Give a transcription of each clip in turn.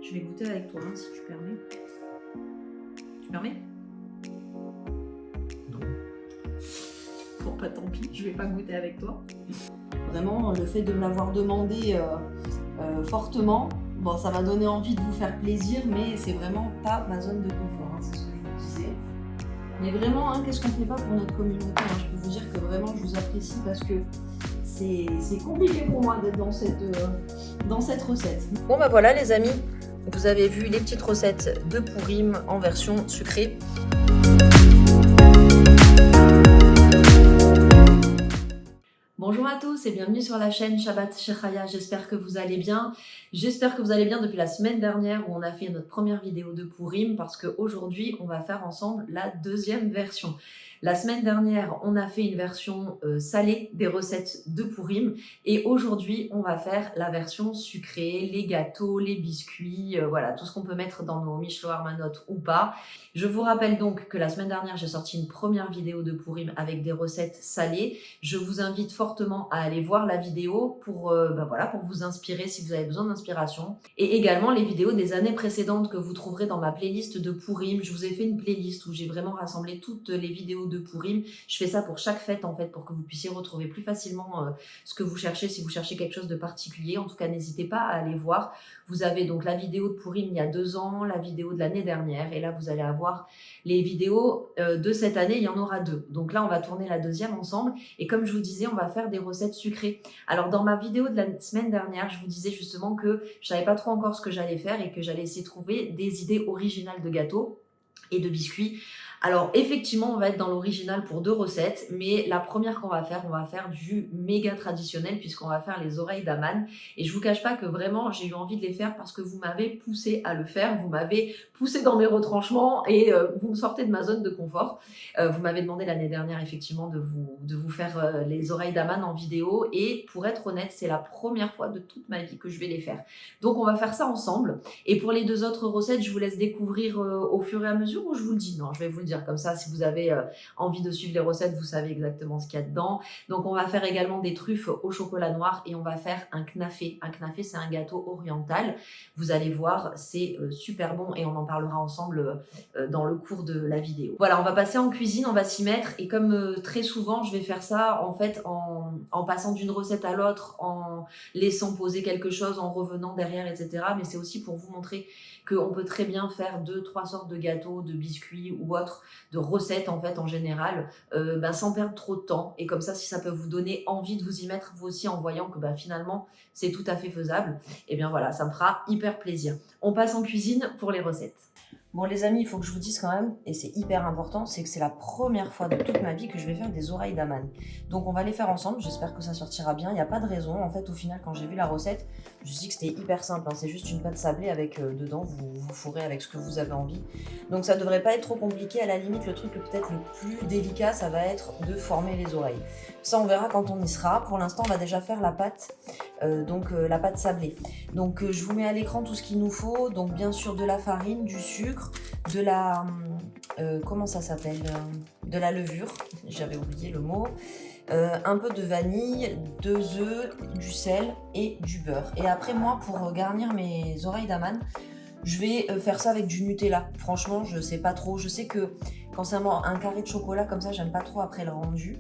Je vais goûter avec toi, hein, si tu permets. Tu permets? Non. Bon, pas tant pis, je vais pas goûter avec toi. Vraiment, le fait de me l'avoir demandé fortement, bon, ça m'a donné envie de vous faire plaisir, mais c'est vraiment pas ma zone de confort, hein, c'est ce que je vous disais. Mais vraiment, hein, qu'est-ce qu'on fait pas pour notre communauté, hein, je peux vous dire que vraiment, je vous apprécie parce que c'est compliqué pour moi d'être dans cette recette. Bon bah voilà les amis, vous avez vu les petites recettes de Pourim en version sucrée. Bonjour à tous et bienvenue sur la chaîne Shabbat Shechaya, j'espère que vous allez bien. J'espère que vous allez bien depuis la semaine dernière où on a fait notre première vidéo de Pourim parce qu'aujourd'hui on va faire ensemble la deuxième version. La semaine dernière, on a fait une version salée des recettes de Pourim et aujourd'hui, on va faire la version sucrée, les gâteaux, les biscuits, voilà, tout ce qu'on peut mettre dans nos Mishlo Armanot ou pas. Je vous rappelle donc que la semaine dernière, j'ai sorti une première vidéo de Pourim avec des recettes salées. Je vous invite fortement à aller voir la vidéo pour, voilà, pour vous inspirer si vous avez besoin d'inspiration. Et également les vidéos des années précédentes que vous trouverez dans ma playlist de Pourim. Je vous ai fait une playlist où j'ai vraiment rassemblé toutes les vidéos de Pourim. Je fais ça pour chaque fête en fait pour que vous puissiez retrouver plus facilement ce que vous cherchez si vous cherchez quelque chose de particulier. En tout cas, n'hésitez pas à aller voir. Vous avez donc la vidéo de Pourim il y a 2 ans, la vidéo de l'année dernière et là vous allez avoir les vidéos de cette année, il y en aura 2. Donc là, on va tourner la deuxième ensemble et comme je vous disais, on va faire des recettes sucrées. Alors dans ma vidéo de la semaine dernière, je vous disais justement que je savais pas trop encore ce que j'allais faire et que j'allais essayer de trouver des idées originales de gâteaux et de biscuits. Alors effectivement, on va être dans l'original pour 2 recettes, mais la première qu'on va faire, on va faire du méga traditionnel puisqu'on va faire les oreilles d'Aman. Et je vous cache pas que vraiment, j'ai eu envie de les faire parce que vous m'avez poussé à le faire, vous m'avez poussé dans mes retranchements et vous me sortez de ma zone de confort. Vous m'avez demandé l'année dernière effectivement de vous faire les oreilles d'Aman en vidéo et pour être honnête, c'est la première fois de toute ma vie que je vais les faire. Donc on va faire ça ensemble. Et pour les 2 autres recettes, je vous laisse découvrir au fur et à mesure ou je vous le dis? Non, je vais vous le dire comme ça. Si vous avez envie de suivre les recettes, vous savez exactement ce qu'il y a dedans. Donc on va faire également des truffes au chocolat noir et on va faire un knafé. Un knafé, c'est un gâteau oriental. Vous allez voir, c'est super bon et on en parlera ensemble dans le cours de la vidéo. Voilà, on va passer en cuisine, on va s'y mettre et comme très souvent, je vais faire ça en fait en passant d'une recette à l'autre, en laissant poser quelque chose, en revenant derrière, etc. Mais c'est aussi pour vous montrer qu'on peut très bien faire 2-3 sortes de gâteaux, de biscuits ou autres, de recettes en fait en général, sans perdre trop de temps. Et comme ça, si ça peut vous donner envie de vous y mettre vous aussi en voyant que finalement c'est tout à fait faisable, et bien voilà, ça me fera hyper plaisir. On passe en cuisine pour les recettes. Bon les amis, il faut que je vous dise quand même, et c'est hyper important, c'est que c'est la première fois de toute ma vie que je vais faire des oreilles d'Aman. Donc on va les faire ensemble, j'espère que ça sortira bien, il n'y a pas de raison. En fait au final quand j'ai vu la recette, je me suis dit que c'était hyper simple, hein. C'est juste une pâte sablée avec dedans, vous fourrez avec ce que vous avez envie. Donc ça devrait pas être trop compliqué, à la limite le truc peut-être le plus délicat, ça va être de former les oreilles. Ça on verra quand on y sera, pour l'instant on va déjà faire la pâte, la pâte sablée. Donc je vous mets à l'écran tout ce qu'il nous faut, donc bien sûr de la farine, du sucre, de la, comment ça s'appelle, de la levure, j'avais oublié le mot, un peu de vanille, 2 œufs, du sel et du beurre. Et après moi, pour garnir mes oreilles d'Aman, je vais faire ça avec du Nutella. Franchement, je sais pas trop. Je sais que quand c'est un carré de chocolat comme ça, j'aime pas trop après le rendu.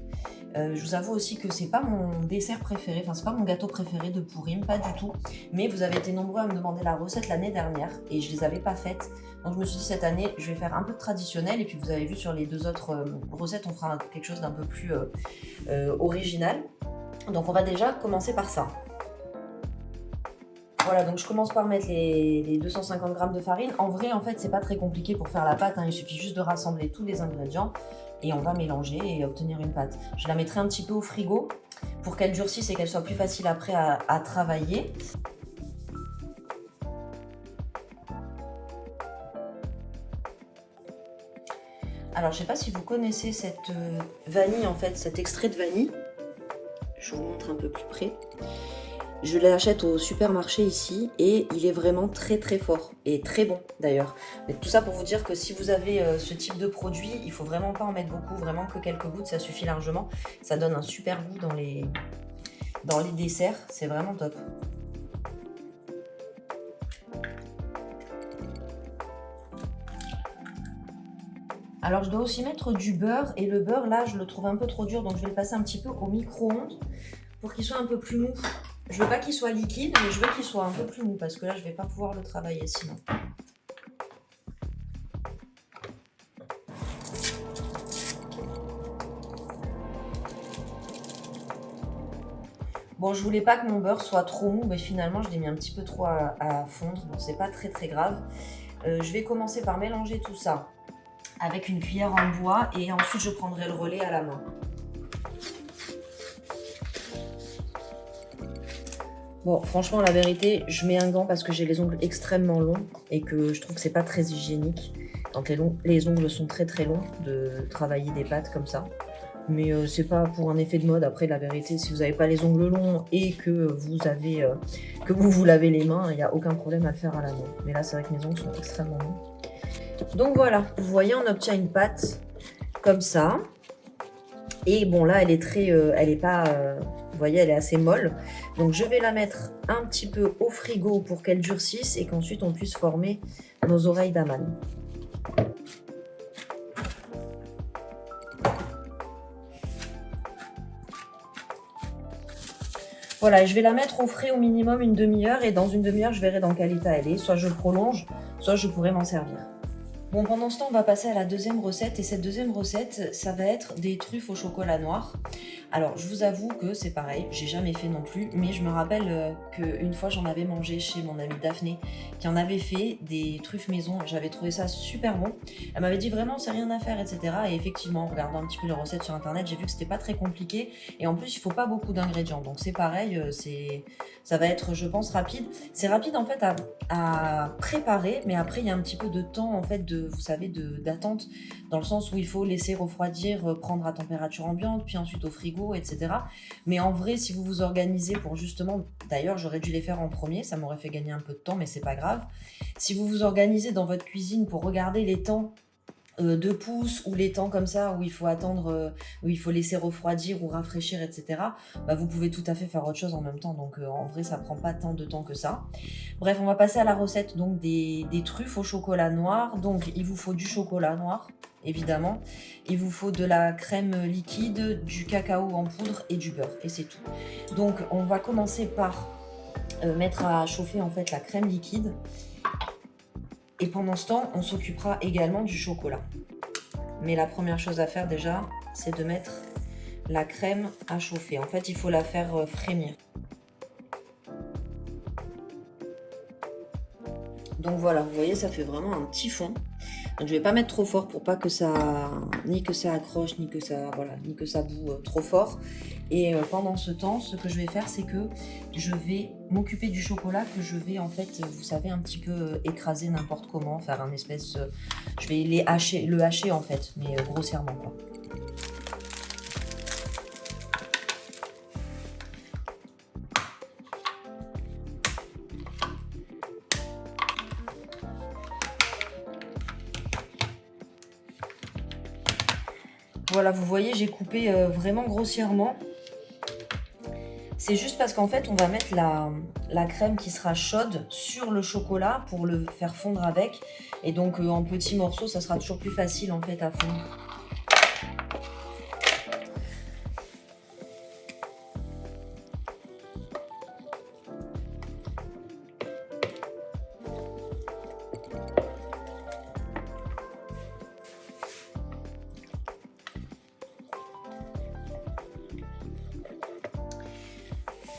Je vous avoue aussi que c'est pas mon dessert préféré, enfin c'est pas mon gâteau préféré de Pourim, pas du tout. Mais vous avez été nombreux à me demander la recette l'année dernière et je les avais pas faites. Donc je me suis dit cette année, je vais faire un peu de traditionnel et puis vous avez vu sur les 2 autres recettes, on fera quelque chose d'un peu plus original. Donc on va déjà commencer par ça. Voilà, donc je commence par mettre les 250 g de farine. En vrai, en fait, c'est pas très compliqué pour faire la pâte, hein. Il suffit juste de rassembler tous les ingrédients et on va mélanger et obtenir une pâte. Je la mettrai un petit peu au frigo pour qu'elle durcisse et qu'elle soit plus facile après à travailler. Alors, je sais pas si vous connaissez cette vanille, en fait, cet extrait de vanille. Je vous montre un peu plus près. Je l'achète au supermarché ici et il est vraiment très très fort et très bon d'ailleurs. Mais tout ça pour vous dire que si vous avez ce type de produit, il faut vraiment pas en mettre beaucoup, vraiment que quelques gouttes, ça suffit largement. Ça donne un super goût dans les desserts, c'est vraiment top. Alors je dois aussi mettre du beurre et le beurre là je le trouve un peu trop dur donc je vais le passer un petit peu au micro-ondes pour qu'il soit un peu plus mou. Je veux pas qu'il soit liquide mais je veux qu'il soit un peu plus mou parce que là je vais pas pouvoir le travailler sinon. Bon, je voulais pas que mon beurre soit trop mou, mais finalement je l'ai mis un petit peu trop à fondre, donc c'est pas très grave. Je vais commencer par mélanger tout ça avec une cuillère en bois et ensuite je prendrai le relais à la main. Bon, franchement, la vérité, je mets un gant parce que j'ai les ongles extrêmement longs et que je trouve que c'est pas très hygiénique quand les ongles sont très longs de travailler des pâtes comme ça. Mais c'est pas pour un effet de mode. Après, la vérité, si vous n'avez pas les ongles longs et que vous lavez les mains, il n'y a aucun problème à le faire à la main. Mais là, c'est vrai que mes ongles sont extrêmement longs. Donc voilà, vous voyez, on obtient une pâte comme ça. Et bon, là, elle est pas, vous voyez, elle est assez molle. Donc je vais la mettre un petit peu au frigo pour qu'elle durcisse et qu'ensuite on puisse former nos oreilles d'amande. Voilà, je vais la mettre au frais au minimum une demi-heure et dans une demi-heure, je verrai dans quel état elle est. Soit je prolonge, soit je pourrai m'en servir. Bon, pendant ce temps, on va passer à la deuxième recette. Et cette deuxième recette, ça va être des truffes au chocolat noir. Alors, je vous avoue que c'est pareil, j'ai jamais fait non plus. Mais je me rappelle qu'une fois, j'en avais mangé chez mon amie Daphné, qui en avait fait des truffes maison. J'avais trouvé ça super bon. Elle m'avait dit vraiment, c'est rien à faire, etc. Et effectivement, en regardant un petit peu les recettes sur Internet, j'ai vu que c'était pas très compliqué. Et en plus, il faut pas beaucoup d'ingrédients. Donc, c'est pareil, ça va être, je pense, rapide. C'est rapide, en fait, à préparer. Mais après, il y a un petit peu de temps, en fait, vous savez, d'attente, dans le sens où il faut laisser refroidir, prendre à température ambiante, puis ensuite au frigo, etc. Mais en vrai, si vous vous organisez pour justement, d'ailleurs, j'aurais dû les faire en premier, ça m'aurait fait gagner un peu de temps, mais c'est pas grave. Si vous vous organisez dans votre cuisine pour regarder les temps de pouce ou les temps comme ça où il faut attendre, où il faut laisser refroidir ou rafraîchir, etc. Bah, vous pouvez tout à fait faire autre chose en même temps. Donc en vrai, ça prend pas tant de temps que ça. Bref, on va passer à la recette donc des truffes au chocolat noir. Donc il vous faut du chocolat noir, évidemment. Il vous faut de la crème liquide, du cacao en poudre et du beurre. Et c'est tout. Donc on va commencer par mettre à chauffer en fait la crème liquide. Et pendant ce temps, on s'occupera également du chocolat. Mais la première chose à faire déjà, c'est de mettre la crème à chauffer. En fait, il faut la faire frémir. Donc voilà, vous voyez, ça fait vraiment un petit fond. Donc je vais pas mettre trop fort pour pas que ça, ni que ça accroche, ni que ça boue trop fort. Et pendant ce temps, ce que je vais faire, c'est que je vais m'occuper du chocolat que je vais en fait, vous savez, un petit peu écraser n'importe comment, faire un espèce, je vais le hacher en fait, mais grossièrement quoi. Voilà, vous voyez, j'ai coupé vraiment grossièrement. C'est juste parce qu'en fait, on va mettre la crème qui sera chaude sur le chocolat pour le faire fondre avec. Et donc, en petits morceaux, ça sera toujours plus facile en fait à fondre.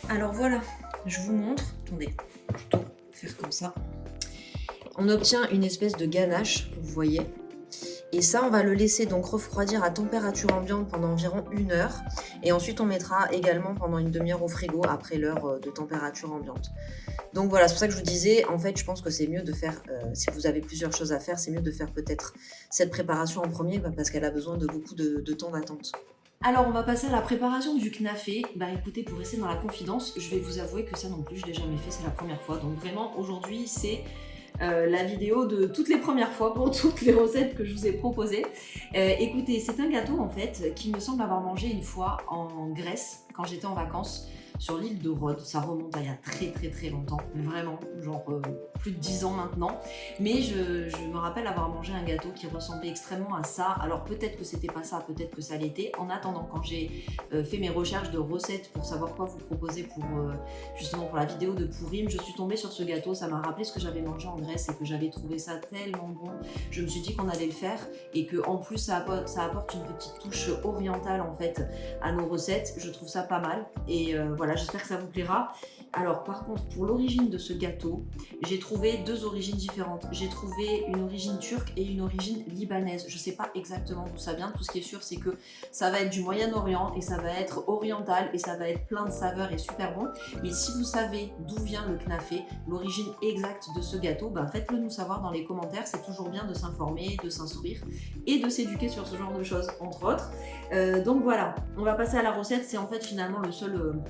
Alors voilà, je vous montre. Attendez, plutôt faire comme ça. On obtient une espèce de ganache, vous voyez. Et ça, on va le laisser donc refroidir à température ambiante pendant environ 1 heure. Et ensuite, on mettra également pendant une demi-heure au frigo après l'heure de température ambiante. Donc voilà, c'est pour ça que je vous disais, en fait, je pense que c'est mieux de faire, si vous avez plusieurs choses à faire, c'est mieux de faire peut-être cette préparation en premier parce qu'elle a besoin de beaucoup de temps d'attente. Alors, on va passer à la préparation du knafé. Bah écoutez, pour rester dans la confidence, je vais vous avouer que ça non plus, je l'ai jamais fait, c'est la première fois. Donc vraiment, aujourd'hui, c'est la vidéo de toutes les premières fois pour toutes les recettes que je vous ai proposées. Écoutez, c'est un gâteau en fait qui me semble avoir mangé une fois en Grèce quand j'étais en vacances. sur l'île de Rhodes. Ça remonte à il y a très longtemps, vraiment, genre plus de 10 ans maintenant. Mais je me rappelle avoir mangé un gâteau qui ressemblait extrêmement à ça. Alors peut-être que c'était pas ça, peut-être que ça l'était. En attendant, quand j'ai fait mes recherches de recettes pour savoir quoi vous proposer pour justement pour la vidéo de Pourim, je suis tombée sur ce gâteau. Ça m'a rappelé ce que j'avais mangé en Grèce et que j'avais trouvé ça tellement bon. Je me suis dit qu'on allait le faire et que en plus ça apporte une petite touche orientale en fait à nos recettes. Je trouve ça pas mal et voilà, j'espère que ça vous plaira. Alors par contre, pour l'origine de ce gâteau, j'ai trouvé deux origines différentes. J'ai trouvé une origine turque et une origine libanaise. Je sais pas exactement d'où ça vient. Tout ce qui est sûr, c'est que ça va être du Moyen-Orient et ça va être oriental et ça va être plein de saveurs et super bon. Mais si vous savez d'où vient le knafé, l'origine exacte de ce gâteau, ben faites-le nous savoir dans les commentaires. C'est toujours bien de s'informer, de s'instruire et de s'éduquer sur ce genre de choses, entre autres. Donc voilà, on va passer à la recette. C'est en fait finalement le seul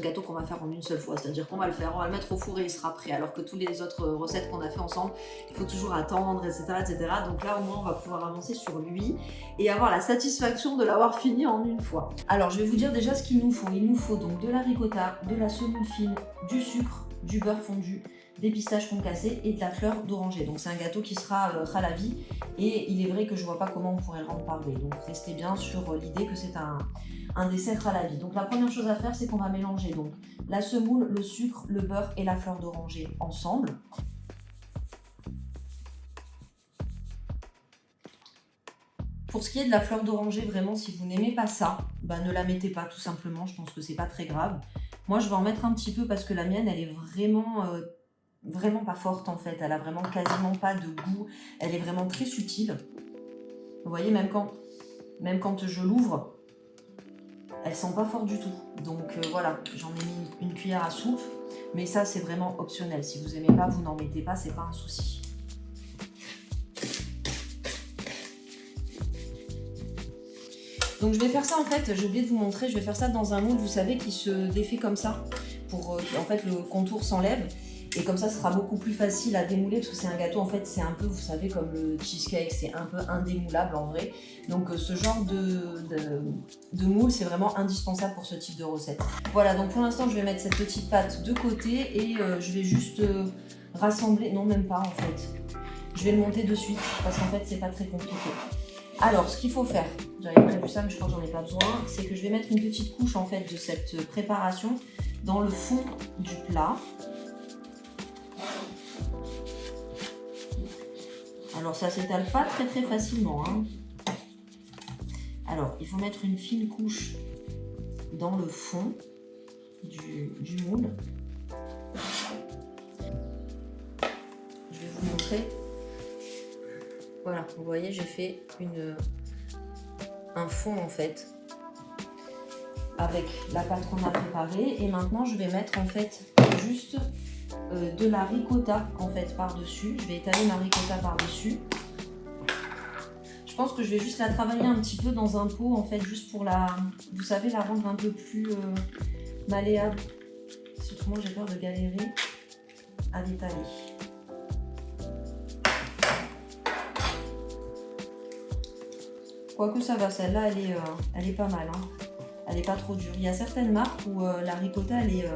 gâteau qu'on va faire en une seule fois, c'est-à-dire qu'on va le faire, on va le mettre au four et il sera prêt, alors que toutes les autres recettes qu'on a fait ensemble, il faut toujours attendre, etc., etc. Donc là, au moins, on va pouvoir avancer sur lui et avoir la satisfaction de l'avoir fini en une fois. Alors, je vais vous dire déjà ce qu'il nous faut. Il nous faut donc de la ricotta, de la semoule fine, du sucre, du beurre fondu, des pistaches concassées et de la fleur d'oranger. Donc c'est un gâteau qui sera khalavi et il est vrai que je vois pas comment on pourrait le rendre parvé. Donc restez bien sur l'idée que c'est un dessert khalavi. Donc la première chose à faire, c'est qu'on va mélanger donc la semoule, le sucre, le beurre et la fleur d'oranger ensemble. Pour ce qui est de la fleur d'oranger, vraiment, si vous n'aimez pas ça, bah, ne la mettez pas tout simplement. Je pense que c'est pas très grave. Moi, je vais en mettre un petit peu parce que la mienne, elle est vraiment pas forte en fait. Elle a vraiment quasiment pas de goût. Elle est vraiment très subtile. Vous voyez, même quand je l'ouvre, elle sent pas fort du tout. Donc voilà, j'en ai mis une cuillère à soupe. Mais ça, c'est vraiment optionnel. Si vous aimez pas, vous n'en mettez pas, c'est pas un souci. Donc je vais faire ça en fait, j'ai oublié de vous montrer, je vais faire ça dans un moule, vous savez, qui se défait comme ça, pour en fait le contour s'enlève. Et comme ça, ce sera beaucoup plus facile à démouler, parce que c'est un gâteau, en fait, c'est un peu, vous savez, comme le cheesecake, c'est un peu indémoulable en vrai. Donc ce genre de moule, c'est vraiment indispensable pour ce type de recette. Voilà, donc pour l'instant, je vais mettre cette petite pâte de côté et je vais juste rassembler, non même pas en fait. Je vais le monter de suite, parce qu'en fait, c'est pas très compliqué. Alors, ce qu'il faut faire, j'avais prévu ça, mais je crois que j'en ai pas besoin, c'est que je vais mettre une petite couche en fait de cette préparation dans le fond du plat. Alors, ça s'étale pas très facilement, hein. Alors, il faut mettre une fine couche dans le fond du moule. Je vais vous montrer. Voilà, vous voyez, j'ai fait un fond en fait avec la pâte qu'on a préparée et maintenant je vais mettre en fait juste de la ricotta en fait par-dessus. Je vais étaler ma ricotta par-dessus. Je pense que je vais juste la travailler un petit peu dans un pot en fait, juste pour vous savez, la rendre un peu plus malléable. Surtout moi j'ai peur de galérer à l'étaler. Quoique ça va, celle-là, elle est pas mal. Hein. Elle est pas trop dure. Il y a certaines marques où la ricotta, elle est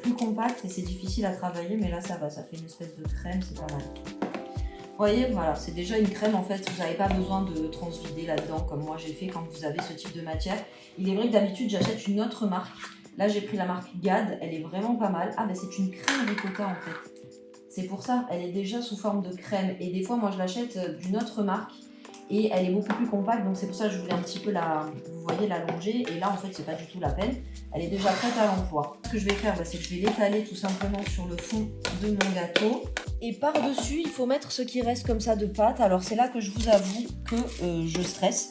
plus compacte et c'est difficile à travailler, mais là, ça va. Ça fait une espèce de crème, c'est pas mal. Vous voyez, voilà, c'est déjà une crème, en fait. Vous n'avez pas besoin de transvider là-dedans, comme moi j'ai fait quand vous avez ce type de matière. Il est vrai que d'habitude, j'achète une autre marque. Là, j'ai pris la marque GAD. Elle est vraiment pas mal. Ah, mais c'est une crème ricotta, en fait. C'est pour ça, elle est déjà sous forme de crème. Et des fois, moi, je l'achète d'une autre marque. Et elle est beaucoup plus compacte, donc c'est pour ça que je voulais un petit peu vous voyez, l'allonger. Et là, en fait, c'est pas du tout la peine. Elle est déjà prête à l'emploi. Ce que je vais faire, c'est que je vais l'étaler tout simplement sur le fond de mon gâteau. Et par-dessus, il faut mettre ce qui reste comme ça de pâte. Alors, c'est là que je vous avoue que je stresse.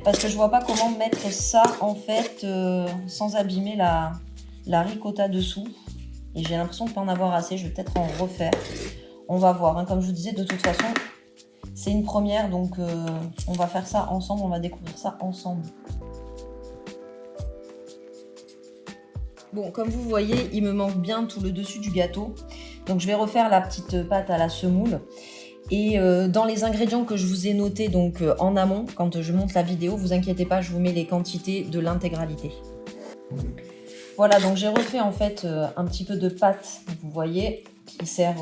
Parce que je vois pas comment mettre ça, en fait, sans abîmer la ricotta dessous. Et j'ai l'impression de pas en avoir assez. Je vais peut-être en refaire. On va voir. Hein. Comme je vous disais, de toute façon... C'est une première, donc on va faire ça ensemble, on va découvrir ça ensemble. Bon, comme vous voyez, il me manque bien tout le dessus du gâteau. Donc je vais refaire la petite pâte à la semoule. Et dans les ingrédients que je vous ai notés donc en amont, quand je monte la vidéo, vous inquiétez pas, je vous mets les quantités de l'intégralité. Voilà, donc j'ai refait en fait un petit peu de pâte, vous voyez, qui sert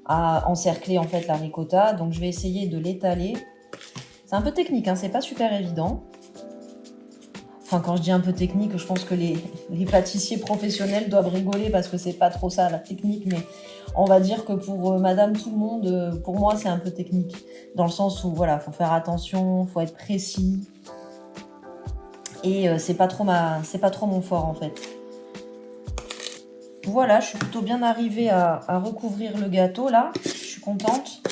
à encercler en fait la ricotta. Donc je vais essayer de l'étaler. C'est un peu technique, hein, c'est pas super évident. Enfin, quand je dis un peu technique, je pense que les pâtissiers professionnels doivent rigoler parce que c'est pas trop ça la technique, mais on va dire que pour madame tout le monde, pour moi c'est un peu technique. Dans le sens où voilà, faut faire attention, faut être précis. Et c'est pas trop mon fort en fait. Voilà, je suis plutôt bien arrivée à recouvrir le gâteau là. Je suis contente.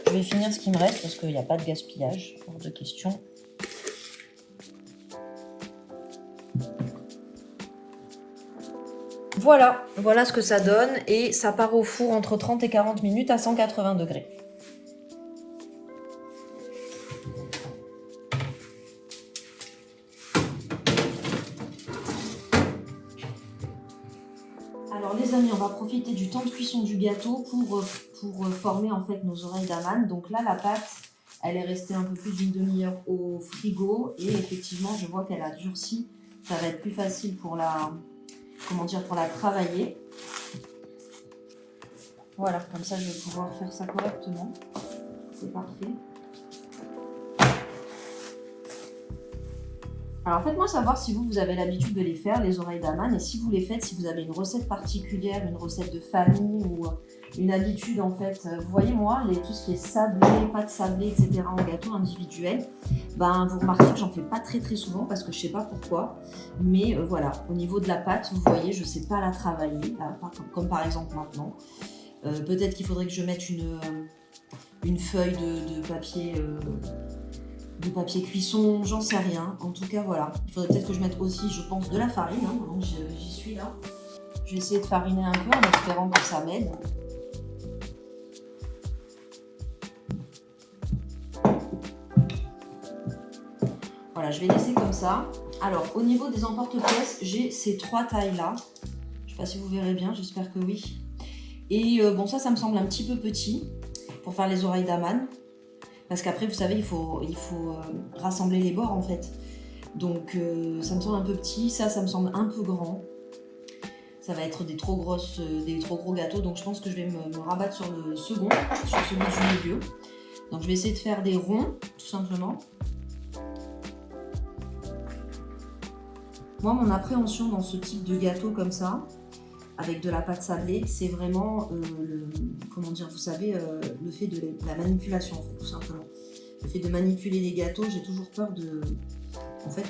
Je vais finir ce qui me reste parce qu'il n'y a pas de gaspillage, hors de question. Voilà, voilà ce que ça donne et ça part au four entre 30 et 40 minutes à 180 degrés. Alors les amis, on va profiter du temps de cuisson du gâteau pour former en fait nos oreilles d'amande. Donc là, la pâte, elle est restée un peu plus d'une demi-heure au frigo et effectivement, je vois qu'elle a durci. Ça va être plus facile pour la travailler. Voilà, comme ça, je vais pouvoir faire ça correctement. C'est parfait. Alors faites-moi savoir si vous avez l'habitude de les faire, les oreilles d'amande, et si vous les faites, si vous avez une recette particulière, une recette de famille ou une habitude en fait. Vous voyez moi, tout ce qui est sablé, pâte sablée, etc. en gâteau individuel, vous remarquez que j'en fais pas très souvent parce que je sais pas pourquoi. Mais voilà, au niveau de la pâte, vous voyez, je sais pas la travailler, comme par exemple maintenant. Peut-être qu'il faudrait que je mette une feuille de papier... de papier cuisson, j'en sais rien. En tout cas, voilà. Il faudrait peut-être que je mette aussi, je pense, de la farine. Hein, maintenant que j'y suis là. Je vais essayer de fariner un peu en espérant que ça m'aide. Voilà, je vais laisser comme ça. Alors, au niveau des emporte-pièces, j'ai ces 3 tailles-là. Je ne sais pas si vous verrez bien, j'espère que oui. Et bon, ça me semble un petit peu petit pour faire les oreilles d'amande. Parce qu'après, vous savez, il faut rassembler les bords, en fait. Donc, ça me semble un peu petit. Ça me semble un peu grand. Ça va être des trop gros gâteaux. Donc, je pense que je vais me rabattre sur le second, sur celui du milieu. Donc, je vais essayer de faire des ronds, tout simplement. Moi, mon appréhension dans ce type de gâteau comme ça, avec de la pâte sablée, c'est vraiment, vous savez, le fait de la manipulation, en fait, tout simplement. Le fait de manipuler les gâteaux, j'ai toujours peur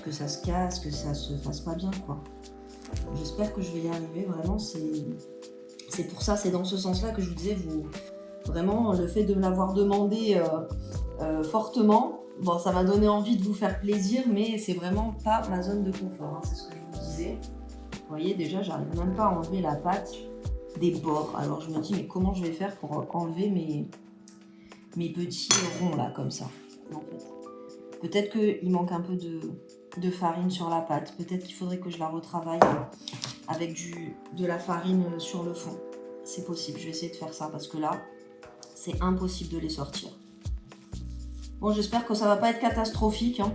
que ça se casse, que ça se fasse pas bien, quoi. J'espère que je vais y arriver, vraiment, c'est pour ça, c'est dans ce sens-là que je vous disais, vraiment, le fait de me l'avoir demandé fortement, bon, ça m'a donné envie de vous faire plaisir, mais c'est vraiment pas ma zone de confort, hein, c'est ce que je vous disais. Vous voyez, déjà, j'arrive même pas à enlever la pâte des bords. Alors, je me dis, mais comment je vais faire pour enlever mes petits ronds, là, comme ça, en fait. Peut-être qu'il manque un peu de farine sur la pâte. Peut-être qu'il faudrait que je la retravaille avec de la farine sur le fond. C'est possible, je vais essayer de faire ça, parce que là, c'est impossible de les sortir. Bon, j'espère que ça va pas être catastrophique, hein.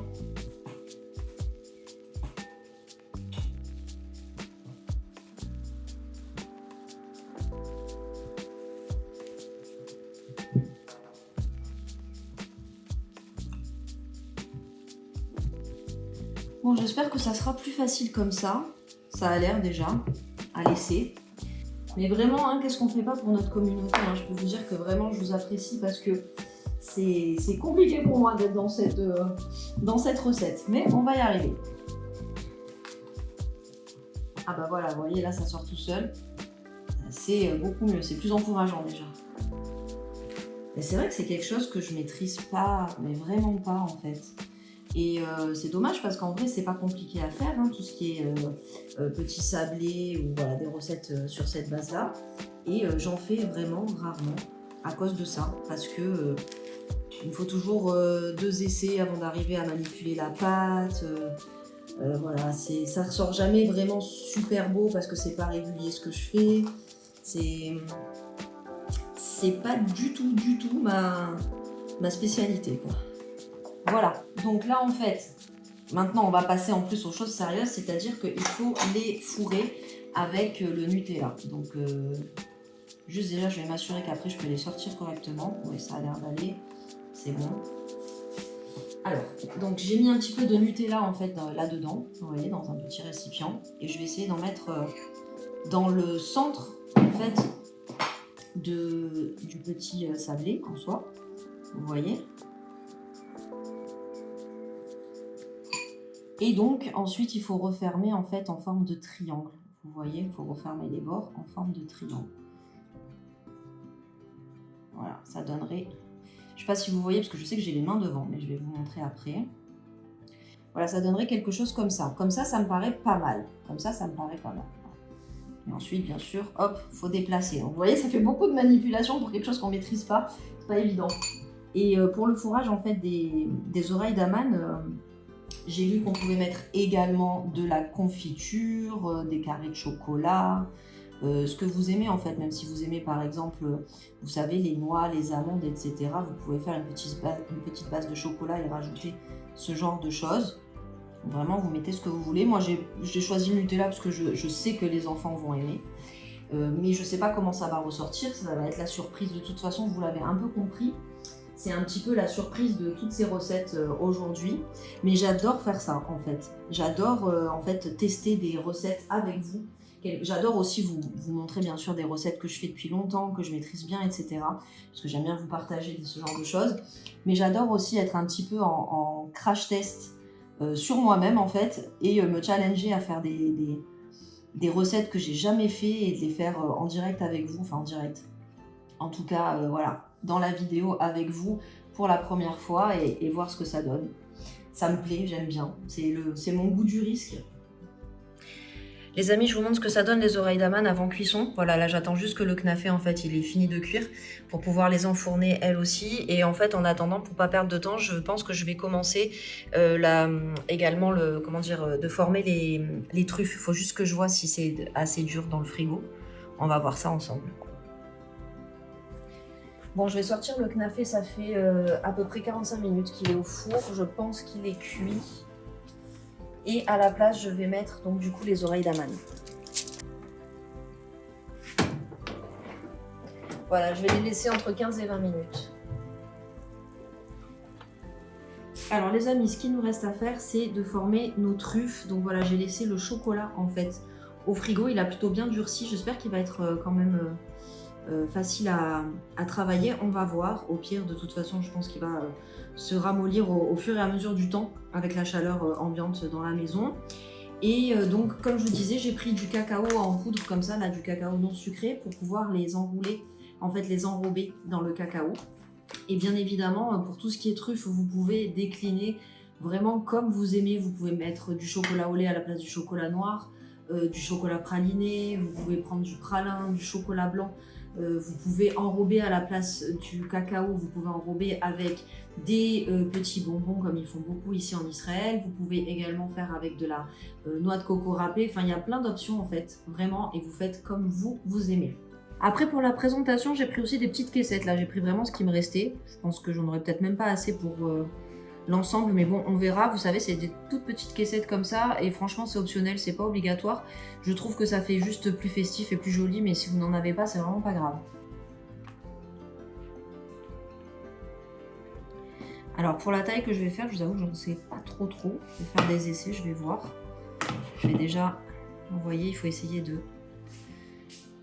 Bon, j'espère que ça sera plus facile comme ça. Ça a l'air déjà à laisser. Mais vraiment, hein, qu'est-ce qu'on fait pas pour notre communauté, hein. Je peux vous dire que vraiment, je vous apprécie parce que c'est compliqué pour moi d'être dans cette recette. Mais on va y arriver. Ah bah voilà, vous voyez, là, ça sort tout seul. C'est beaucoup mieux, c'est plus encourageant déjà. Et c'est vrai que c'est quelque chose que je maîtrise pas, mais vraiment pas en fait. Et c'est dommage parce qu'en vrai, c'est pas compliqué à faire, hein, tout ce qui est petit sablé ou voilà, des recettes sur cette base-là. Et j'en fais vraiment rarement à cause de ça. Parce que il me faut toujours 2 essais avant d'arriver à manipuler la pâte. Voilà, ça ressort jamais vraiment super beau parce que c'est pas régulier ce que je fais. C'est pas du tout ma spécialité, quoi. Voilà, donc là en fait, Maintenant, on va passer en plus aux choses sérieuses, c'est-à-dire qu'il faut les fourrer avec le Nutella. Donc, juste déjà, je vais m'assurer qu'après, je peux les sortir correctement. Oui, ça a l'air d'aller. C'est bon. Alors, donc j'ai mis un petit peu de Nutella en fait là-dedans, vous voyez, dans un petit récipient. Et je vais essayer d'en mettre dans le centre en fait du petit sablé en soi. Vous voyez. Et donc ensuite il faut refermer en fait en forme de triangle. Vous voyez, il faut refermer les bords en forme de triangle. Voilà, ça donnerait... Je ne sais pas si vous voyez, parce que je sais que j'ai les mains devant, mais je vais vous montrer après. Voilà, ça donnerait quelque chose comme ça. Comme ça, ça me paraît pas mal. Comme ça me paraît pas mal. Et ensuite, bien sûr, hop, faut déplacer. Donc, vous voyez, ça fait beaucoup de manipulation pour quelque chose qu'on ne maîtrise pas. C'est pas évident. Et pour le fourrage, en fait, des oreilles d'aman, j'ai vu qu'on pouvait mettre également de la confiture, des carrés de chocolat, ce que vous aimez en fait, même si vous aimez par exemple, vous savez, les noix, les amandes, etc. Vous pouvez faire une petite base de chocolat et rajouter ce genre de choses. Vraiment, vous mettez ce que vous voulez. Moi, j'ai choisi le Nutella parce que je sais que les enfants vont aimer. Mais je ne sais pas comment ça va ressortir, ça va être la surprise. De toute façon, vous l'avez un peu compris. C'est un petit peu la surprise de toutes ces recettes aujourd'hui. Mais j'adore faire ça, en fait. J'adore, en fait, tester des recettes avec vous. J'adore aussi vous montrer bien sûr des recettes que je fais depuis longtemps, que je maîtrise bien, etc. Parce que j'aime bien vous partager ce genre de choses. Mais j'adore aussi être un petit peu en crash test sur moi-même en fait, et me challenger à faire des recettes que j'ai jamais fait et de les faire en direct avec vous, enfin en direct. En tout cas, voilà, dans la vidéo avec vous pour la première fois et voir ce que ça donne. Ça me plaît, j'aime bien. C'est mon goût du risque. Les amis, je vous montre ce que ça donne les oreilles d'aman avant cuisson. Voilà, là j'attends juste que le knafé en fait il est fini de cuire pour pouvoir les enfourner elles aussi. Et en fait en attendant, pour pas perdre de temps, je pense que je vais commencer également de former les truffes. Il faut juste que je vois si c'est assez dur dans le frigo. On va voir ça ensemble. Bon, je vais sortir le knafé, ça fait à peu près 45 minutes qu'il est au four. Je pense qu'il est cuit. Et à la place, je vais mettre donc du coup les oreilles d'aman. Voilà, je vais les laisser entre 15 et 20 minutes. Alors les amis, ce qu'il nous reste à faire, c'est de former nos truffes. Donc voilà, j'ai laissé le chocolat en fait au frigo. Il a plutôt bien durci. J'espère qu'il va être quand même facile à travailler. On va voir. Au pire, de toute façon, je pense qu'il va se ramollir au fur et à mesure du temps avec la chaleur ambiante dans la maison. Et donc, comme je vous disais, j'ai pris du cacao en poudre comme ça, là, du cacao non sucré, pour pouvoir les enrouler, en fait, les enrober dans le cacao. Et bien évidemment, pour tout ce qui est truffe, vous pouvez décliner vraiment comme vous aimez. Vous pouvez mettre du chocolat au lait à la place du chocolat noir, du chocolat praliné, vous pouvez prendre du pralin, du chocolat blanc. Vous pouvez enrober à la place du cacao, vous pouvez enrober avec des petits bonbons comme ils font beaucoup ici en Israël. Vous pouvez également faire avec de la noix de coco râpée. Enfin, il y a plein d'options en fait, vraiment, et vous faites comme vous aimez. Après, pour la présentation, j'ai pris aussi des petites caissettes. Là, j'ai pris vraiment ce qui me restait. Je pense que j'en aurais peut-être même pas assez pour l'ensemble, mais bon, on verra. Vous savez, c'est des toutes petites caissettes comme ça, et franchement, c'est optionnel, c'est pas obligatoire. Je trouve que ça fait juste plus festif et plus joli, mais si vous n'en avez pas, c'est vraiment pas grave. Alors, pour la taille que je vais faire, je vous avoue que je ne sais pas trop. Je vais faire des essais, je vais voir. Je vais déjà, vous voyez, il faut essayer de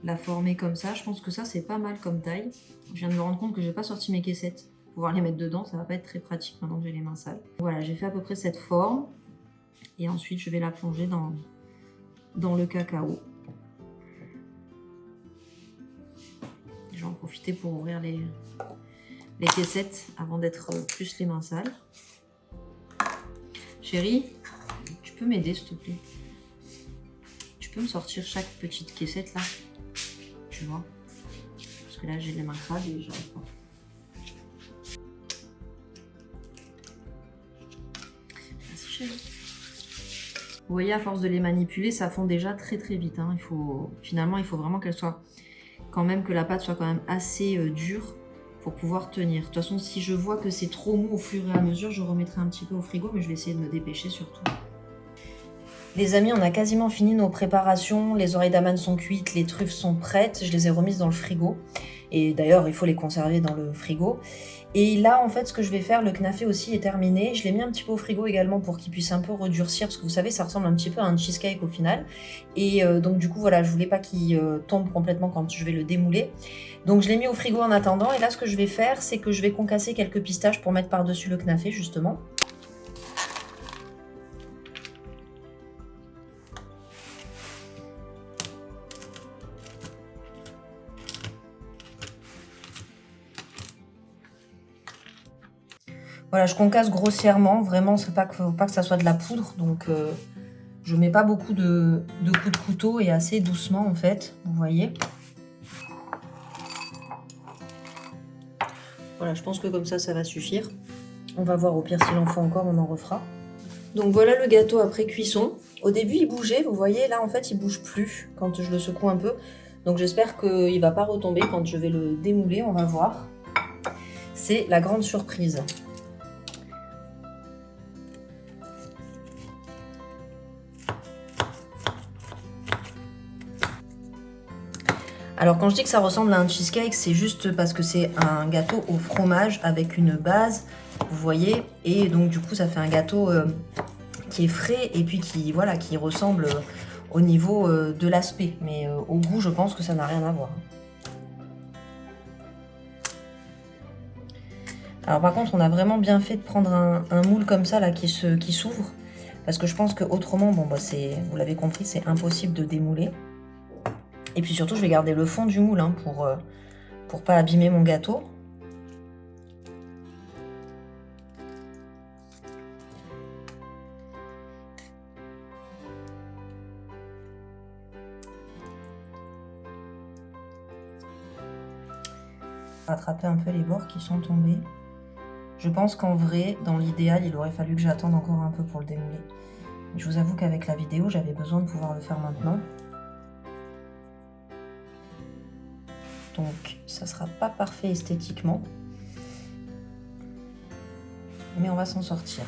la former comme ça. Je pense que ça, c'est pas mal comme taille. Je viens de me rendre compte que je n'ai pas sorti mes caissettes. Pouvoir les mettre dedans, ça va pas être très pratique maintenant que j'ai les mains sales. Voilà, j'ai fait à peu près cette forme. Et ensuite, je vais la plonger dans le cacao. Je vais en profiter pour ouvrir les caissettes avant d'être plus les mains sales. Chérie, tu peux m'aider s'il te plaît? Tu peux me sortir chaque petite caissette là? Tu vois? Parce que là, j'ai les mains crades et j'arrive pas. Vous voyez, à force de les manipuler, ça fond déjà très vite. Hein. Finalement, il faut vraiment qu'elle soit quand même, que la pâte soit quand même assez dure pour pouvoir tenir. De toute façon, si je vois que c'est trop mou au fur et à mesure, je remettrai un petit peu au frigo, mais je vais essayer de me dépêcher surtout. Les amis, on a quasiment fini nos préparations. Les oreilles d'amande sont cuites, les truffes sont prêtes. Je les ai remises dans le frigo. Et d'ailleurs, il faut les conserver dans le frigo. Et là, en fait, ce que je vais faire, le knafé aussi est terminé. Je l'ai mis un petit peu au frigo également pour qu'il puisse un peu redurcir. Parce que vous savez, ça ressemble un petit peu à un cheesecake au final. Et donc du coup, voilà, je voulais pas qu'il tombe complètement quand je vais le démouler. Donc je l'ai mis au frigo en attendant. Et là, ce que je vais faire, c'est que je vais concasser quelques pistaches pour mettre par-dessus le knafé, justement. Voilà, je concasse grossièrement, vraiment, faut pas que ça soit de la poudre, donc je mets pas beaucoup de coups de couteau et assez doucement en fait, vous voyez. Voilà, je pense que comme ça va suffire. On va voir, au pire s'il en faut encore, on en refera. Donc voilà le gâteau après cuisson. Au début il bougeait, vous voyez, là en fait il bouge plus quand je le secoue un peu. Donc j'espère qu'il va pas retomber quand je vais le démouler, on va voir. C'est la grande surprise. Alors quand je dis que ça ressemble à un cheesecake, c'est juste parce que c'est un gâteau au fromage avec une base, vous voyez, et donc du coup ça fait un gâteau qui est frais et puis voilà, qui ressemble au niveau de l'aspect. Mais au goût, je pense que ça n'a rien à voir. Alors par contre, on a vraiment bien fait de prendre un moule comme ça là qui s'ouvre, parce que je pense que autrement, bon bah vous l'avez compris, c'est impossible de démouler. Et puis surtout, je vais garder le fond du moule hein, pour pas abîmer mon gâteau. Rattraper un peu les bords qui sont tombés. Je pense qu'en vrai, dans l'idéal, il aurait fallu que j'attende encore un peu pour le démouler. Je vous avoue qu'avec la vidéo, j'avais besoin de pouvoir le faire maintenant. Donc ça sera pas parfait esthétiquement, mais on va s'en sortir.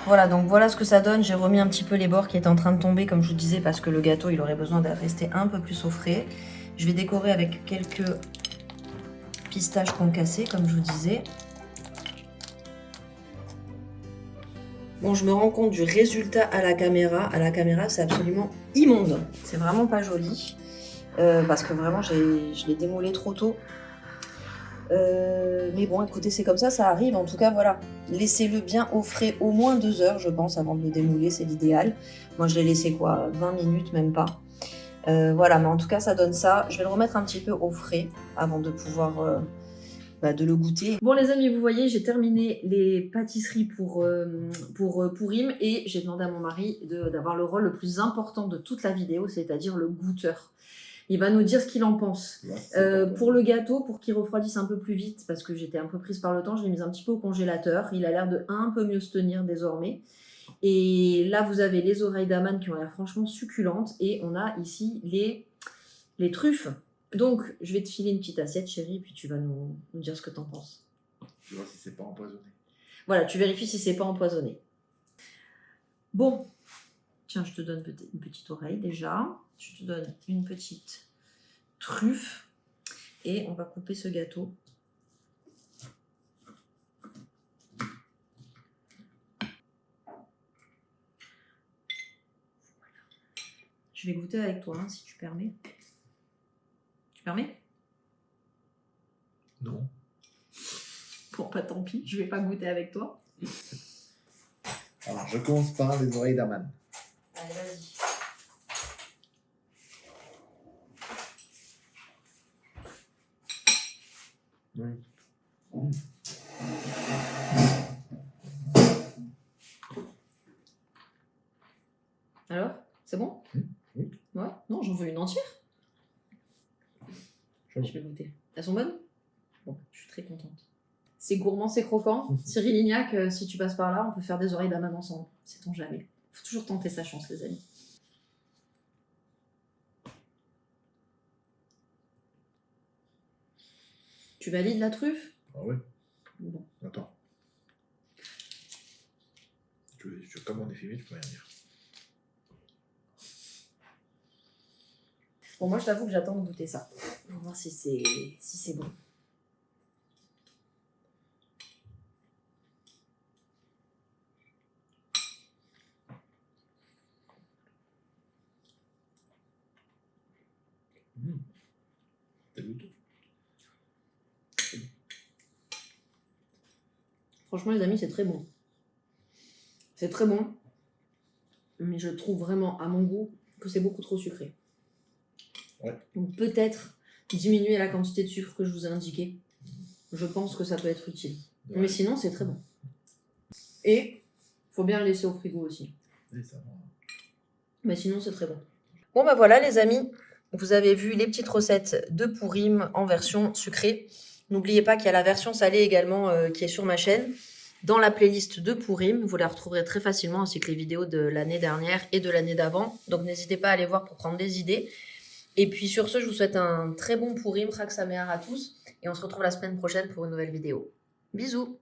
Voilà, donc voilà ce que ça donne. J'ai remis un petit peu les bords qui étaient en train de tomber, comme je vous disais, parce que le gâteau, il aurait besoin de rester un peu plus au frais. Je vais décorer avec quelques pistaches concassées, comme je vous disais. Bon, je me rends compte du résultat à la caméra. À la caméra, c'est absolument immonde. C'est vraiment pas joli. Parce que vraiment, je l'ai démoulé trop tôt. Mais bon, écoutez, c'est comme ça arrive. En tout cas, voilà. Laissez-le bien au frais au moins 2 heures, je pense, avant de le démouler. C'est l'idéal. Moi, je l'ai laissé quoi, 20 minutes, même pas. Voilà, mais en tout cas, ça donne ça. Je vais le remettre un petit peu au frais avant de pouvoir... de le goûter. Bon les amis, vous voyez, j'ai terminé les pâtisseries pour Pourim et j'ai demandé à mon mari d'avoir le rôle le plus important de toute la vidéo, c'est-à-dire le goûteur. Il va nous dire ce qu'il en pense. Pour le gâteau, pour qu'il refroidisse un peu plus vite, parce que j'étais un peu prise par le temps, je l'ai mis un petit peu au congélateur. Il a l'air de un peu mieux se tenir désormais. Et là, vous avez les oreilles d'amande qui ont l'air franchement succulentes et on a ici les truffes. Donc, je vais te filer une petite assiette, chérie, puis tu vas nous dire ce que t'en penses. Tu vois si c'est pas empoisonné. Voilà, tu vérifies si c'est pas empoisonné. Bon, tiens, je te donne une petite oreille déjà. Je te donne une petite truffe. Et on va couper ce gâteau. Je vais goûter avec toi, hein, si tu permets. Permet? Non. Bon, pas tant pis, je vais pas goûter avec toi. Alors, je commence par les oreilles d'amande. Allez, vas-y. Oui. Alors, c'est bon? Oui. Ouais? Non, j'en veux une entière. Je vais goûter. Elles sont bonnes? Bon, je suis très contente. C'est gourmand, c'est croquant. Cyril Lignac, si tu passes par là, on peut faire des oreilles d'amande ensemble. Sait-on jamais. Faut toujours tenter sa chance, les amis. Tu valides la truffe? Ah ouais. Bon. Attends. Comme on est filmé, tu peux rien dire. Bon, moi, je t'avoue que j'attends de goûter ça. Pour voir si c'est bon. T'as goûté? Franchement, les amis, c'est très bon. C'est très bon. Mais je trouve vraiment, à mon goût, que c'est beaucoup trop sucré. Ouais. Donc peut-être diminuer la quantité de sucre que je vous ai indiqué. Je pense que ça peut être utile. Ouais. Mais sinon, c'est très bon. Et faut bien le laisser au frigo aussi. Oui, ça va. Mais sinon, c'est très bon. Bon, bah voilà, les amis. Vous avez vu les petites recettes de Pourim en version sucrée. N'oubliez pas qu'il y a la version salée également qui est sur ma chaîne. Dans la playlist de Pourim, vous la retrouverez très facilement, ainsi que les vidéos de l'année dernière et de l'année d'avant. Donc n'hésitez pas à aller voir pour prendre des idées. Et puis sur ce, je vous souhaite un très bon Pourim, Chag Sameach à tous. Et on se retrouve la semaine prochaine pour une nouvelle vidéo. Bisous!